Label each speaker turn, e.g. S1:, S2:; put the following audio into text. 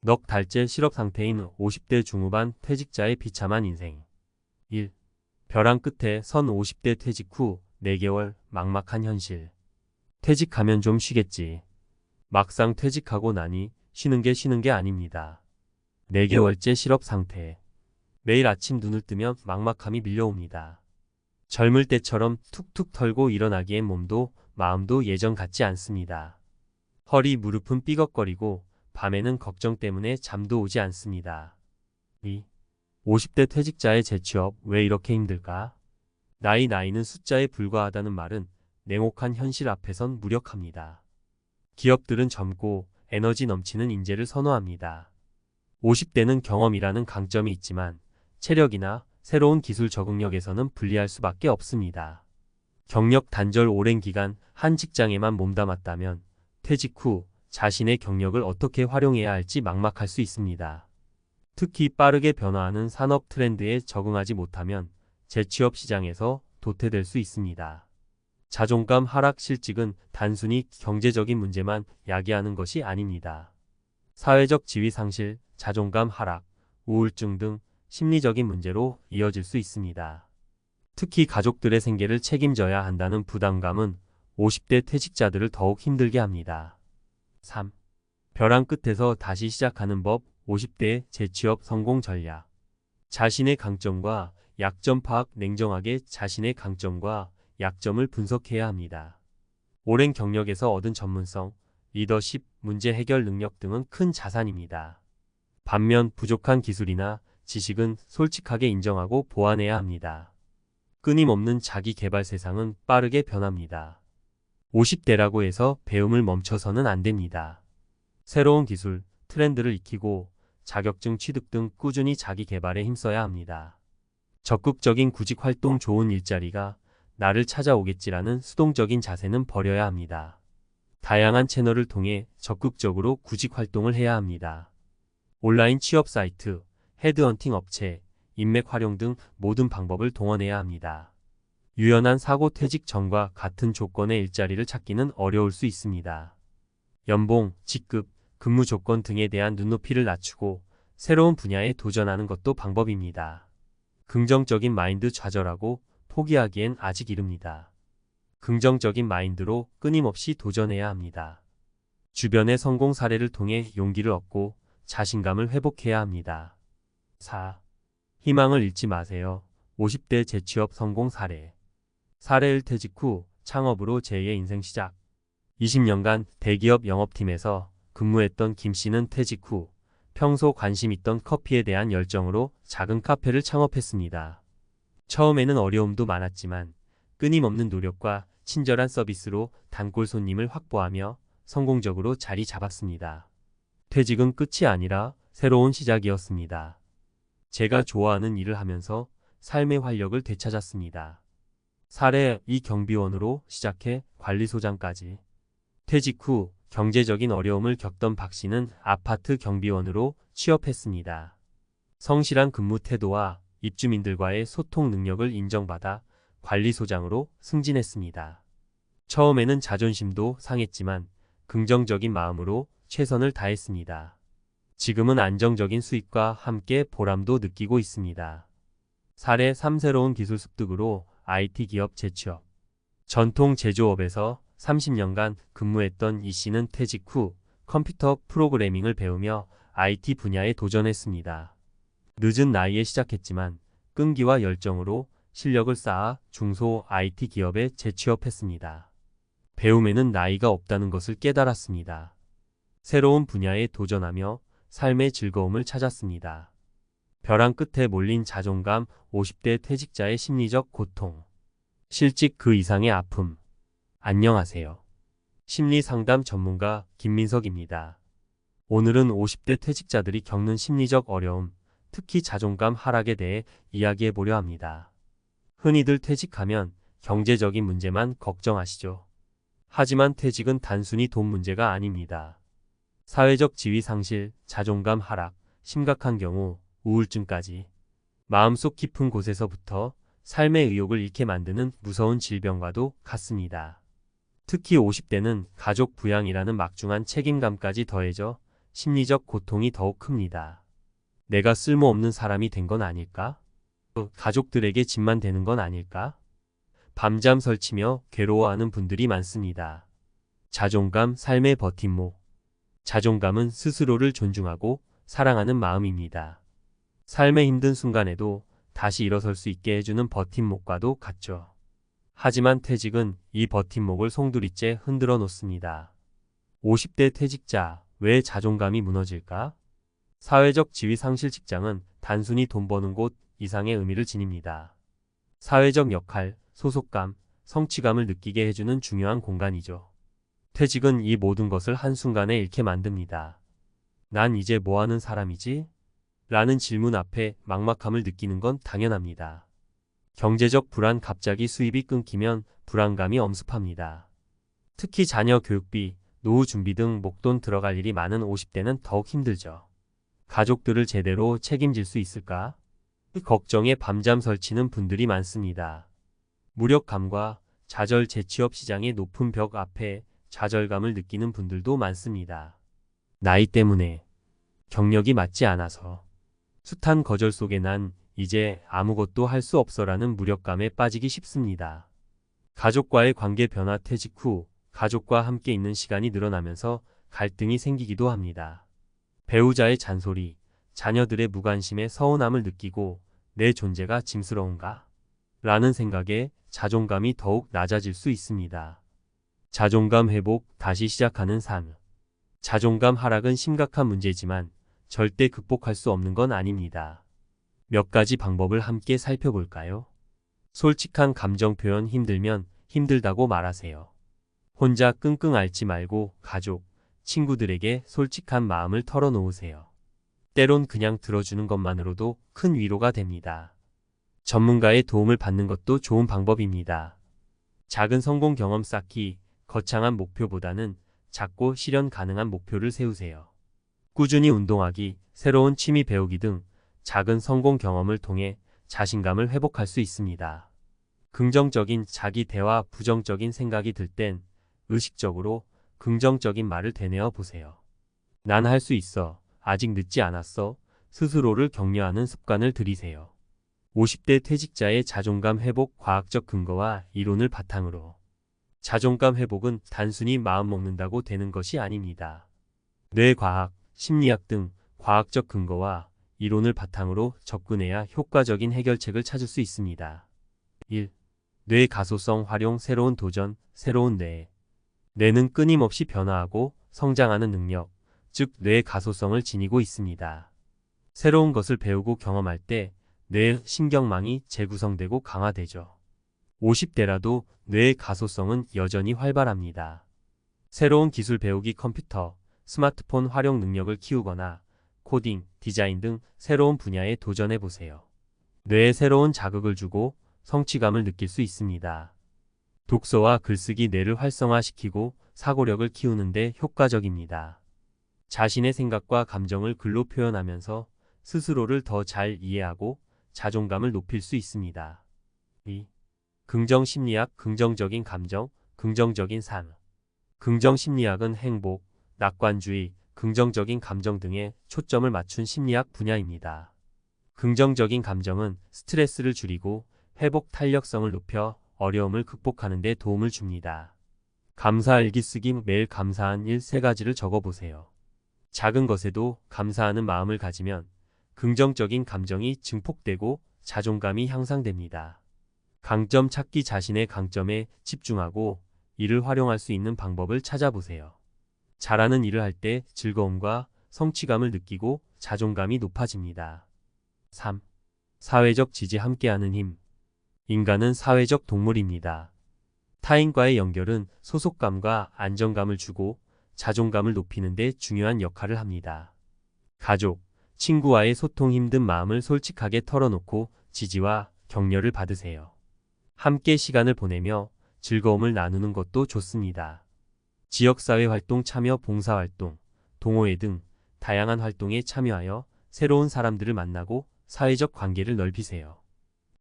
S1: 넉 달째 실업 상태인 50대 중후반 퇴직자의 비참한 인생. 1. 벼랑 끝에 선 50대 퇴직 후 4개월 막막한 현실. 퇴직하면 좀 쉬겠지. 막상 퇴직하고 나니 쉬는 게 아닙니다. 4개월째 실업 상태. 매일 아침 눈을 뜨면 막막함이 밀려옵니다. 젊을 때처럼 툭툭 털고 일어나기엔 몸도 마음도 예전 같지 않습니다. 허리 무릎은 삐걱거리고 밤에는 걱정 때문에 잠도 오지 않습니다. 2. 50대 퇴직자의 재취업 왜 이렇게 힘들까? 나이는 숫자에 불과하다는 말은 냉혹한 현실 앞에선 무력합니다. 기업들은 젊고 에너지 넘치는 인재를 선호합니다. 50대는 경험이라는 강점이 있지만 체력이나 새로운 기술 적응력에서는 불리할 수밖에 없습니다. 경력 단절 오랜 기간 한 직장에만 몸담았다면 퇴직 후 자신의 경력을 어떻게 활용해야 할지 막막할 수 있습니다. 특히 빠르게 변화하는 산업 트렌드에 적응하지 못하면 재취업 시장에서 도태될 수 있습니다. 자존감 하락 실직은 단순히 경제적인 문제만 야기하는 것이 아닙니다. 사회적 지위 상실, 자존감 하락, 우울증 등 심리적인 문제로 이어질 수 있습니다. 특히 가족들의 생계를 책임져야 한다는 부담감은 50대 퇴직자들을 더욱 힘들게 합니다. 3. 벼랑 끝에서 다시 시작하는 법 50대 재취업 성공 전략. 자신의 강점과 약점 파악. 냉정하게 자신의 강점과 약점을 분석해야 합니다. 오랜 경력에서 얻은 전문성, 리더십, 문제 해결 능력 등은 큰 자산입니다. 반면 부족한 기술이나 지식은 솔직하게 인정하고 보완해야 합니다. 끊임없는 자기 개발 세상은 빠르게 변합니다. 50대라고 해서 배움을 멈춰서는 안 됩니다. 새로운 기술, 트렌드를 익히고 자격증 취득 등 꾸준히 자기 개발에 힘써야 합니다. 적극적인 구직 활동 좋은 일자리가 나를 찾아오겠지라는 수동적인 자세는 버려야 합니다. 다양한 채널을 통해 적극적으로 구직 활동을 해야 합니다. 온라인 취업 사이트, 헤드헌팅 업체, 인맥 활용 등 모든 방법을 동원해야 합니다. 유연한 사고 퇴직 전과 같은 조건의 일자리를 찾기는 어려울 수 있습니다. 연봉, 직급, 근무 조건 등에 대한 눈높이를 낮추고 새로운 분야에 도전하는 것도 방법입니다. 긍정적인 마인드 좌절하고 포기하기엔 아직 이릅니다. 긍정적인 마인드로 끊임없이 도전해야 합니다. 주변의 성공 사례를 통해 용기를 얻고 자신감을 회복해야 합니다. 4. 희망을 잃지 마세요. 50대 재취업 성공 사례. 사례 1. 퇴직 후 창업으로 제2의 인생 시작. 20년간 대기업 영업팀에서 근무했던 김 씨는 퇴직 후 평소 관심 있던 커피에 대한 열정으로 작은 카페를 창업했습니다. 처음에는 어려움도 많았지만 끊임없는 노력과 친절한 서비스로 단골 손님을 확보하며 성공적으로 자리 잡았습니다. 퇴직은 끝이 아니라 새로운 시작이었습니다. 제가 좋아하는 일을 하면서 삶의 활력을 되찾았습니다. 사례 2. 경비원으로 시작해 관리소장까지. 퇴직 후 경제적인 어려움을 겪던 박 씨는 아파트 경비원으로 취업했습니다. 성실한 근무 태도와 입주민들과의 소통 능력을 인정받아 관리소장으로 승진했습니다. 처음에는 자존심도 상했지만 긍정적인 마음으로 최선을 다했습니다. 지금은 안정적인 수입과 함께 보람도 느끼고 있습니다. 사례 3. 새로운 기술 습득으로 IT 기업 재취업. 전통 제조업에서 30년간 근무했던 이 씨는 퇴직 후 컴퓨터 프로그래밍을 배우며 IT 분야에 도전했습니다. 늦은 나이에 시작했지만 끈기와 열정으로 실력을 쌓아 중소 IT 기업에 재취업했습니다. 배움에는 나이가 없다는 것을 깨달았습니다. 새로운 분야에 도전하며 삶의 즐거움을 찾았습니다. 벼랑 끝에 몰린 자존감 50대 퇴직자의 심리적 고통. 실직 그 이상의 아픔. 안녕하세요. 심리상담 전문가 김민석입니다. 오늘은 50대 퇴직자들이 겪는 심리적 어려움, 특히 자존감 하락에 대해 이야기해 보려 합니다. 흔히들 퇴직하면 경제적인 문제만 걱정하시죠. 하지만 퇴직은 단순히 돈 문제가 아닙니다. 사회적 지위 상실, 자존감 하락, 심각한 경우 우울증까지 마음속 깊은 곳에서부터 삶의 의욕을 잃게 만드는 무서운 질병과도 같습니다. 특히 50대는 가족 부양이라는 막중한 책임감까지 더해져 심리적 고통이 더욱 큽니다. 내가 쓸모없는 사람이 된 건 아닐까? 가족들에게 짐만 되는 건 아닐까? 밤잠 설치며 괴로워하는 분들이 많습니다. 자존감, 삶의 버팀목. 자존감은 스스로를 존중하고 사랑하는 마음입니다. 삶의 힘든 순간에도 다시 일어설 수 있게 해주는 버팀목과도 같죠. 하지만 퇴직은 이 버팀목을 송두리째 흔들어 놓습니다. 50대 퇴직자, 왜 자존감이 무너질까? 사회적 지위 상실 직장은 단순히 돈 버는 곳 이상의 의미를 지닙니다. 사회적 역할, 소속감, 성취감을 느끼게 해주는 중요한 공간이죠. 퇴직은 이 모든 것을 한순간에 잃게 만듭니다. 난 이제 뭐 하는 사람이지? 라는 질문 앞에 막막함을 느끼는 건 당연합니다. 경제적 불안, 갑자기 수입이 끊기면 불안감이 엄습합니다. 특히 자녀 교육비, 노후 준비 등 목돈 들어갈 일이 많은 50대는 더욱 힘들죠. 가족들을 제대로 책임질 수 있을까? 걱정에 밤잠 설치는 분들이 많습니다. 무력감과 좌절, 재취업 시장의 높은 벽 앞에 좌절감을 느끼는 분들도 많습니다. 나이 때문에, 경력이 맞지 않아서, 숱한 거절 속에 난 이제 아무것도 할 수 없어라는 무력감에 빠지기 쉽습니다. 가족과의 관계 변화, 퇴직 후 가족과 함께 있는 시간이 늘어나면서 갈등이 생기기도 합니다. 배우자의 잔소리, 자녀들의 무관심에 서운함을 느끼고 내 존재가 짐스러운가? 라는 생각에 자존감이 더욱 낮아질 수 있습니다. 자존감 회복, 다시 시작하는 삶. 자존감 하락은 심각한 문제지만 절대 극복할 수 없는 건 아닙니다. 몇 가지 방법을 함께 살펴볼까요? 솔직한 감정 표현, 힘들면 힘들다고 말하세요. 혼자 끙끙 앓지 말고 가족, 친구들에게 솔직한 마음을 털어놓으세요. 때론 그냥 들어주는 것만으로도 큰 위로가 됩니다. 전문가의 도움을 받는 것도 좋은 방법입니다. 작은 성공 경험 쌓기, 거창한 목표보다는 작고 실현 가능한 목표를 세우세요. 꾸준히 운동하기, 새로운 취미 배우기 등 작은 성공 경험을 통해 자신감을 회복할 수 있습니다. 긍정적인 자기 대화, 부정적인 생각이 들 땐 의식적으로 긍정적인 말을 되뇌어 보세요. 난 할 수 있어. 아직 늦지 않았어. 스스로를 격려하는 습관을 들이세요. 50대 퇴직자의 자존감 회복, 과학적 근거와 이론을 바탕으로. 자존감 회복은 단순히 마음 먹는다고 되는 것이 아닙니다. 뇌과학, 심리학 등 과학적 근거와 이론을 바탕으로 접근해야 효과적인 해결책을 찾을 수 있습니다. 1. 뇌 가소성 활용, 새로운 도전, 새로운 뇌. 뇌는 끊임없이 변화하고 성장하는 능력, 즉 뇌 가소성을 지니고 있습니다. 새로운 것을 배우고 경험할 때 뇌 신경망이 재구성되고 강화되죠. 50대라도 뇌의 가소성은 여전히 활발합니다. 새로운 기술 배우기, 컴퓨터, 스마트폰 활용 능력을 키우거나 코딩, 디자인 등 새로운 분야에 도전해보세요. 뇌에 새로운 자극을 주고 성취감을 느낄 수 있습니다. 독서와 글쓰기, 뇌를 활성화시키고 사고력을 키우는 데 효과적입니다. 자신의 생각과 감정을 글로 표현하면서 스스로를 더 잘 이해하고 자존감을 높일 수 있습니다. 2. 긍정심리학, 긍정적인 감정, 긍정적인 삶. 긍정심리학은 행복, 낙관주의, 긍정적인 감정 등에 초점을 맞춘 심리학 분야입니다. 긍정적인 감정은 스트레스를 줄이고 회복 탄력성을 높여 어려움을 극복하는 데 도움을 줍니다. 감사 일기 쓰기, 매일 감사한 일 3가지를 적어보세요. 작은 것에도 감사하는 마음을 가지면 긍정적인 감정이 증폭되고 자존감이 향상됩니다. 강점 찾기, 자신의 강점에 집중하고 이를 활용할 수 있는 방법을 찾아보세요. 잘하는 일을 할 때 즐거움과 성취감을 느끼고 자존감이 높아집니다. 3. 사회적 지지, 함께하는 힘. 인간은 사회적 동물입니다. 타인과의 연결은 소속감과 안정감을 주고 자존감을 높이는 데 중요한 역할을 합니다. 가족, 친구와의 소통, 힘든 마음을 솔직하게 털어놓고 지지와 격려를 받으세요. 함께 시간을 보내며 즐거움을 나누는 것도 좋습니다. 지역사회 활동 참여, 봉사활동, 동호회 등 다양한 활동에 참여하여 새로운 사람들을 만나고 사회적 관계를 넓히세요.